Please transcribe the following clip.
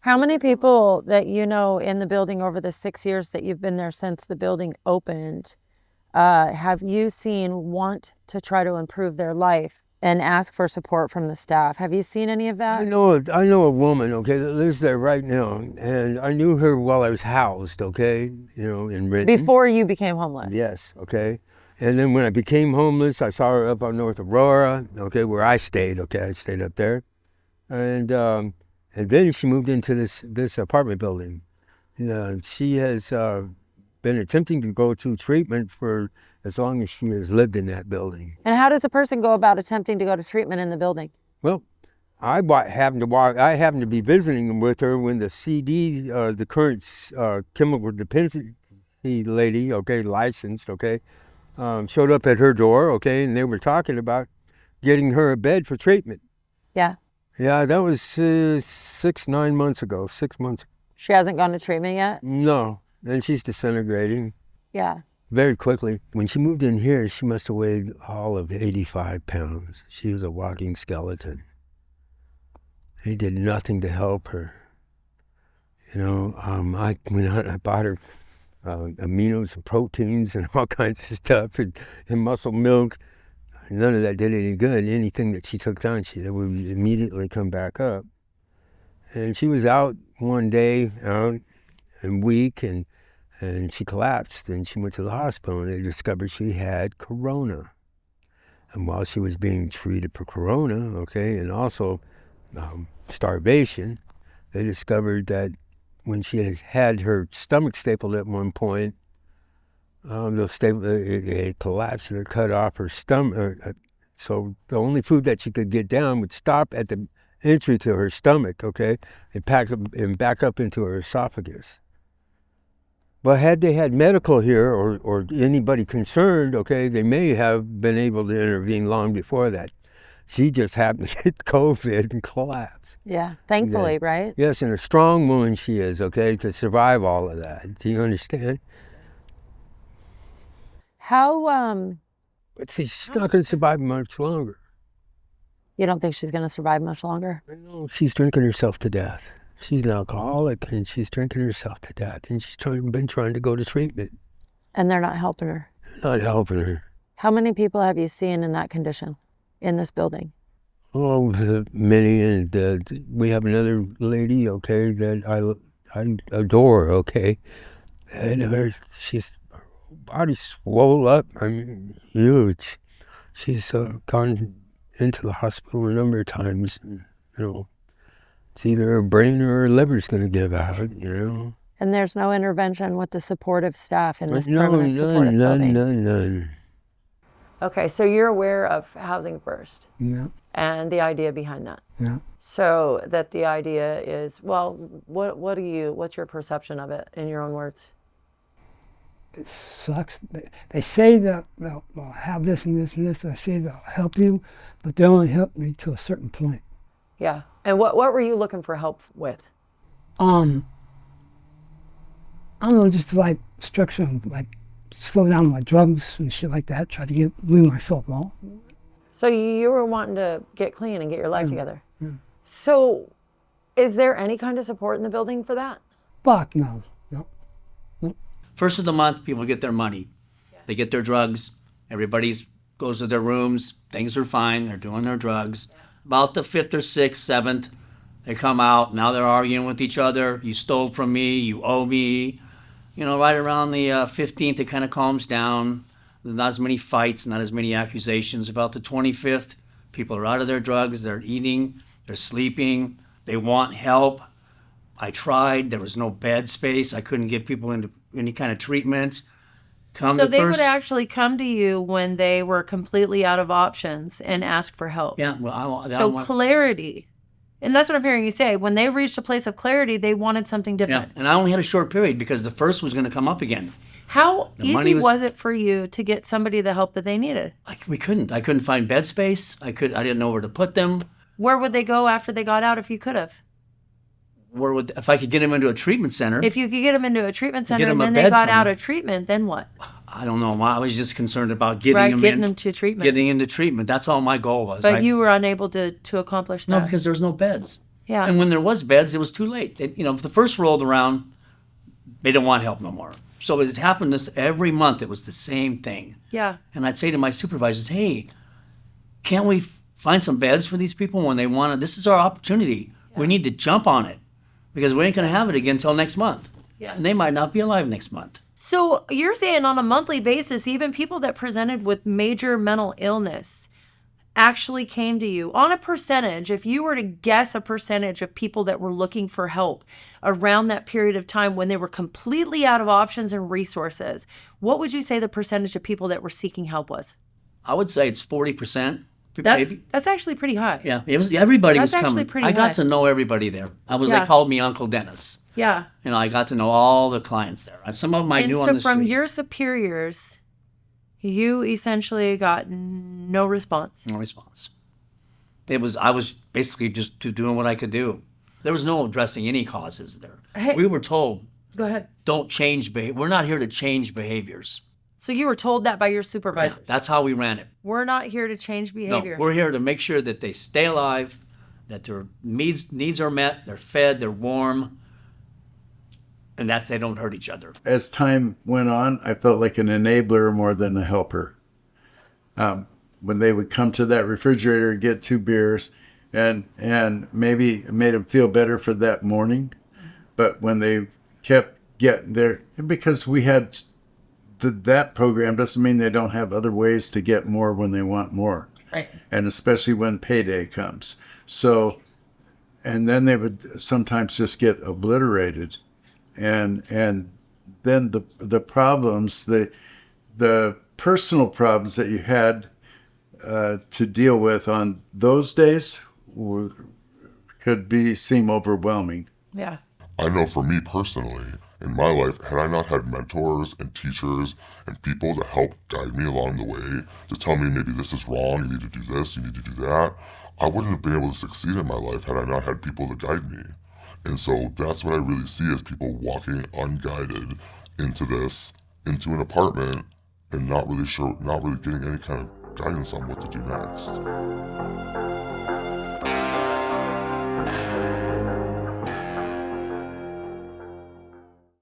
How many people that you know in the building over the 6 years that you've been there since the building opened have you seen want to try to improve their life and ask for support from the staff? Have you seen any of that? I know a woman, okay, that lives there right now, and I knew her while I was housed, okay, in Renton. Before you became homeless? Yes, okay. And then when I became homeless, I saw her up on North Aurora, okay, where I stayed, okay, I stayed up there. And then she moved into this apartment building. She has been attempting to go to treatment for as long as she has lived in that building. And how does a person go about attempting to go to treatment in the building? Well, I happened to be visiting with her when the CD, the current chemical dependency lady, okay, licensed, okay, showed up at her door, okay, and they were talking about getting her a bed for treatment. Yeah. Yeah, that was 9 months ago, 6 months. She hasn't gone to treatment yet? No, and she's disintegrating. Yeah. Very quickly. When she moved in here, she must have weighed all of 85 pounds. She was a walking skeleton. He did nothing to help her. I bought her aminos and proteins and all kinds of stuff and muscle milk. None of that did any good. Anything that she took down, that would immediately come back up. And she was out one day, out and weak, and she collapsed, and she went to the hospital, and they discovered she had corona. And while she was being treated for corona, okay, and also starvation, they discovered that when she had her stomach stapled at one point, it collapsed and it cut off her stomach. So the only food that she could get down would stop at the entry to her stomach, okay, and back up into her esophagus. But had they had medical here or anybody concerned, okay, they may have been able to intervene long before that. She just happened to get COVID and collapse. Yeah, thankfully, right? Yes, and a strong woman she is, okay, to survive all of that. Do you understand? How, But see, she's not going to survive much longer. You don't think she's going to survive much longer? No, she's drinking herself to death. She's an alcoholic, and she's drinking herself to death, and she's been trying to go to treatment. And they're not helping her? Not helping her. How many people have you seen in that condition in this building? Oh, many, and we have another lady, okay, that I adore, okay, and her body swole up, I mean, huge. She's gone into the hospital a number of times, and, it's either her brain or her liver's going to give out, And there's no intervention with the supportive staff in this permanent supportive building? None. Okay, so you're aware of Housing First? Yeah. And the idea behind that? Yeah. So that the idea is, well, what's your perception of it in your own words? It sucks. They say that they'll have this and this and this. They say they'll help you, but they only help me to a certain point. Yeah. And what were you looking for help with? I don't know, just like structure, like slow down my drugs and shit like that. Try to leave myself alone. So you were wanting to get clean and get your life together. Yeah. So is there any kind of support in the building for that? Fuck no. First of the month, people get their money. They get their drugs. Everybody goes to their rooms. Things are fine. They're doing their drugs. About the 5th or 6th, 7th, they come out. Now they're arguing with each other. You stole from me. You owe me. Right around the 15th, it kind of calms down. There's not as many fights, not as many accusations. About the 25th, people are out of their drugs. They're eating. They're sleeping. They want help. I tried. There was no bed space. I couldn't get people into any kind of treatment. So they would actually come to you when they were completely out of options and ask for help. Yeah, well, clarity. And that's what I'm hearing you say. When they reached a place of clarity, they wanted something different. Yeah, and I only had a short period because the first was going to come up again. How easy was it for you to get somebody the help that they needed? I couldn't find bed space. I didn't know where to put them. Where would they go after they got out if you could have? If I could get them into a treatment center. If you could get them into a treatment center and then they got out of treatment, then what? I don't know. I was just concerned about getting them to treatment. Getting into treatment. That's all my goal was. But you were unable to accomplish that. No, because there was no beds. Yeah. And when there was beds, it was too late. If the first rolled around, they didn't want help no more. So it happened this every month. It was the same thing. Yeah. And I'd say to my supervisors, hey, can't we find some beds for these people when they want it? This is our opportunity. We need to jump on it because we ain't going to have it again until next month. Yeah. And they might not be alive next month. So you're saying on a monthly basis, even people that presented with major mental illness actually came to you on a percentage. If you were to guess a percentage of people that were looking for help around that period of time when they were completely out of options and resources, what would you say the percentage of people that were seeking help was? I would say it's 40%. That's actually pretty high. Yeah, everybody That's was coming. actually pretty I got high. to know everybody there. Yeah. They called me Uncle Dennis. Yeah. I got to know all the clients there. Some of them I knew on the streets. So from your superiors, you essentially got no response. No response. I was basically just doing what I could do. There was no addressing any causes there. Hey. We were told, Go ahead. don't change behavior. We're not here to change behaviors. So you were told that by your supervisors. Yeah, that's how we ran it. We're not here to change behavior. No, we're here to make sure that they stay alive, that their needs are met, they're fed, they're warm, and that they don't hurt each other. As time went on, I felt like an enabler more than a helper. When they would come to that refrigerator and get 2 beers and maybe it made them feel better for that morning, but when they kept getting there, because we had that program doesn't mean they don't have other ways to get more when they want more. Right. And especially when payday comes. So, and then they would sometimes just get obliterated. And then the problems, the personal problems that you had to deal with on those days could seem overwhelming. Yeah. I know for me personally, in my life, had I not had mentors and teachers and people to help guide me along the way, to tell me maybe this is wrong, you need to do this, you need to do that, I wouldn't have been able to succeed in my life had I not had people to guide me. And so that's what I really see as people walking unguided into an apartment and not really getting any kind of guidance on what to do next.